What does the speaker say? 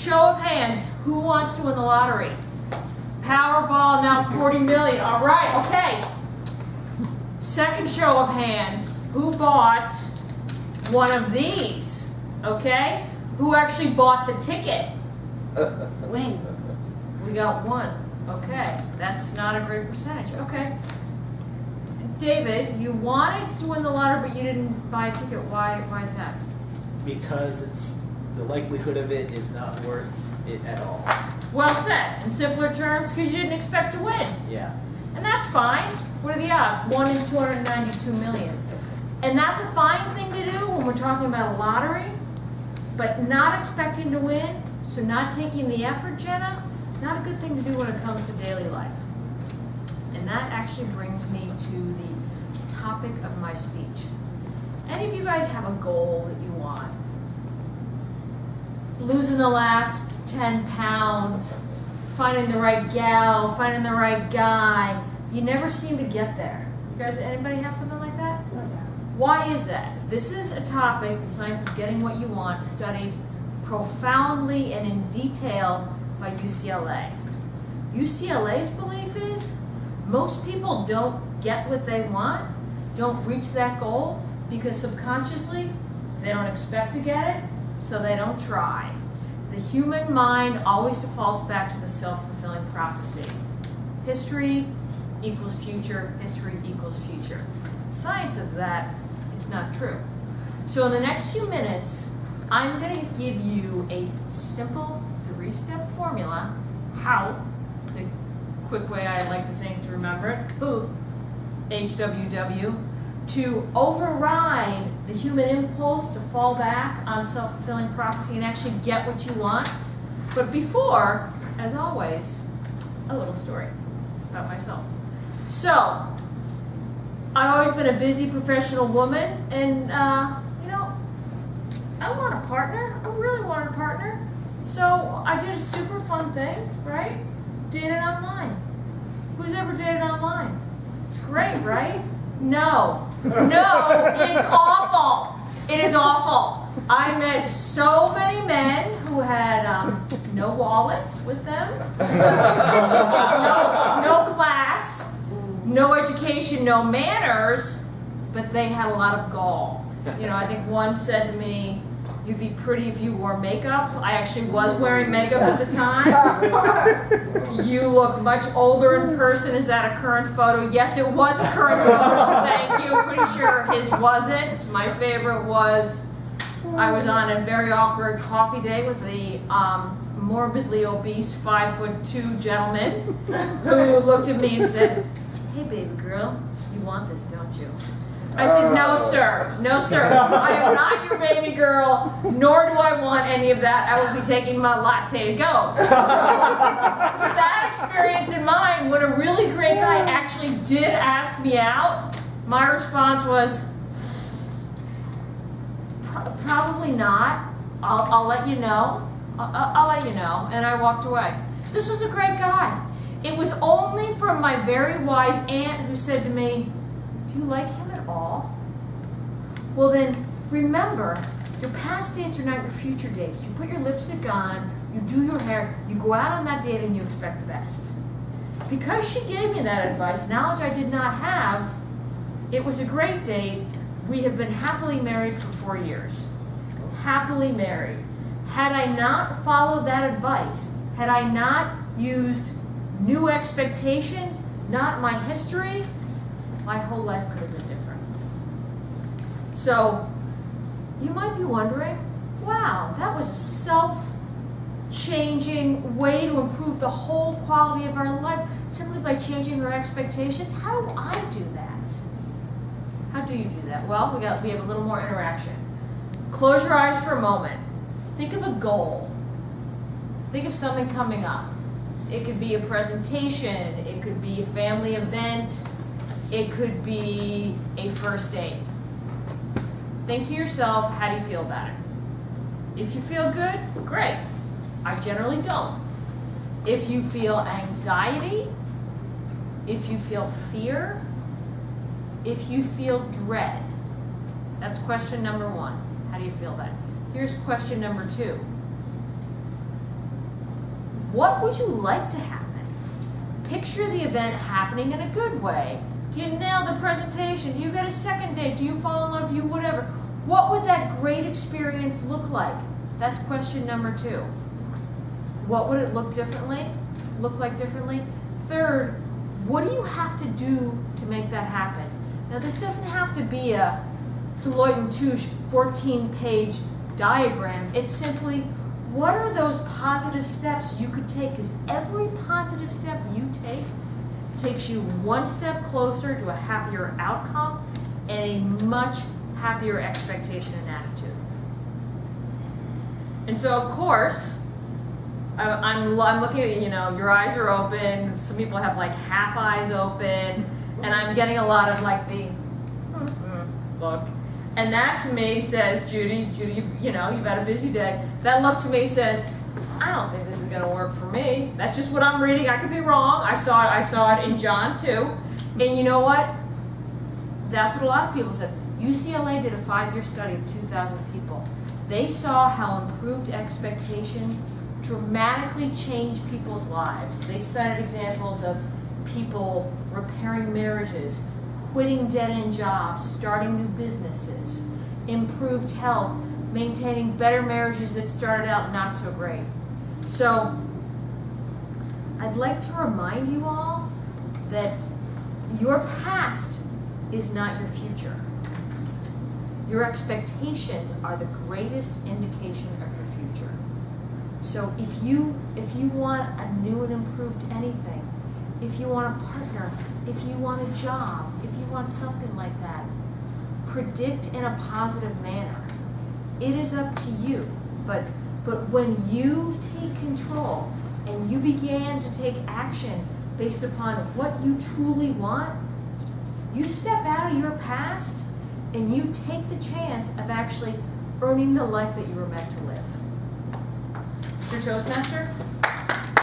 Show of hands, who wants to win the lottery? Powerball, now 40 million. All right, okay. Second show of hands, who bought one of these? Okay? Who actually bought the ticket? Wing. We got one. Okay, that's not a great percentage. Okay. David, you wanted to win the lottery, but you didn't buy a ticket. Why is that? Because the likelihood of it is not worth it at all. Well said. In simpler terms, because you didn't expect to win. Yeah. And that's fine. What are the odds? 1 in 292 million. And that's a fine thing to do when we're talking about a lottery, but not expecting to win, so not taking the effort, Jenna, not a good thing to do when it comes to daily life. And that actually brings me to the topic of my speech. Any of you guys have a goal that you want? Losing the last 10 pounds, finding the right gal, finding the right guy. You never seem to get there. You guys, anybody have something like that? Why is that? This is a topic, the science of getting what you want, studied profoundly and in detail by UCLA. UCLA's belief is most people don't get what they want, don't reach that goal, because subconsciously they don't expect to get it, so they don't try. The human mind always defaults back to the self-fulfilling prophecy. History equals future, history equals future. Science of that, it's not true. So in the next few minutes, I'm going to give you a simple 3-step formula, how, it's a quick way I like to think to remember it, who, HWW, to override the human impulse to fall back on self-fulfilling prophecy and actually get what you want. But before, as always, a little story about myself. So, I've always been a busy professional woman, and I want a partner. I really wanted a partner. So I did a super fun thing, right? Dated online. Who's ever dated online? It's great, right? No, it's awful. It is awful. I met so many men who had no wallets with them, no class, no education, no manners, but they had a lot of gall. You know, I think one said to me, "You'd be pretty if you wore makeup." I actually was wearing makeup at the time. "You look much older in person." Is that a current photo? Yes, it was a current photo. Thank you. Pretty sure his wasn't. My favorite was I was on a very awkward coffee date with the morbidly obese 5'2" gentleman who looked at me and said, "Hey, baby girl, you want this, don't you?" I said, "No, sir. No, sir. I am not your baby girl, nor do I want any of that. I will be taking my latte to go." So, with that experience in mind, when a really great guy actually did ask me out, my response was, "Probably not. I'll let you know. I'll let you know." And I walked away. This was a great guy. It was only from my very wise aunt who said to me, "Do you like him at all?" Well then, remember, your past dates are not your future dates. You put your lipstick on, you do your hair, you go out on that date and you expect the best. Because she gave me that advice, knowledge I did not have, it was a great date. We have been happily married for 4 years. Happily married. Had I not followed that advice, had I not used new expectations, not my history, my whole life could have been different. So, you might be wondering, wow, that was a self-changing way to improve the whole quality of our life simply by changing our expectations. How do I do that? How do you do that? Well, we have a little more interaction. Close your eyes for a moment. Think of a goal. Think of something coming up. It could be a presentation, it could be a family event, it could be a first date. Think to yourself, how do you feel about it? If you feel good, great. I generally don't. If you feel anxiety, if you feel fear, if you feel dread, that's question number 1. How do you feel about it? Here's question number 2. What would you like to happen? Picture the event happening in a good way. Do you nail the presentation? Do you get a second date? Do you fall in love? Do you whatever? What would that great experience look like? That's question number 2. What would it look like differently? Third, what do you have to do to make that happen? Now, this doesn't have to be a Deloitte & Touche 14-page diagram. It's simply, what are those positive steps you could take? Because every positive step you take takes you one step closer to a happier outcome and a much happier expectation and attitude. And so, of course, I'm looking at, your eyes are open. Some people have like half eyes open, and I'm getting a lot of like the look. And that to me says, Judy, you've had a busy day. That look to me says, I don't think this is going to work for me. That's just what I'm reading. I could be wrong. I saw it in John too. And you know what? That's what a lot of people said. UCLA did a 5-year study of 2,000 people. They saw how improved expectations dramatically change people's lives. They cited examples of people repairing marriages, quitting dead-end jobs, starting new businesses, improved health, maintaining better marriages that started out not so great. So I'd like to remind you all that your past is not your future. Your expectations are the greatest indication of your future. So if you want a new and improved anything, if you want a partner, if you want a job, if you want something like that, predict in a positive manner. It is up to you. But when you take control and you began to take action based upon what you truly want, you step out of your past and you take the chance of actually earning the life that you were meant to live. Mr. Toastmaster?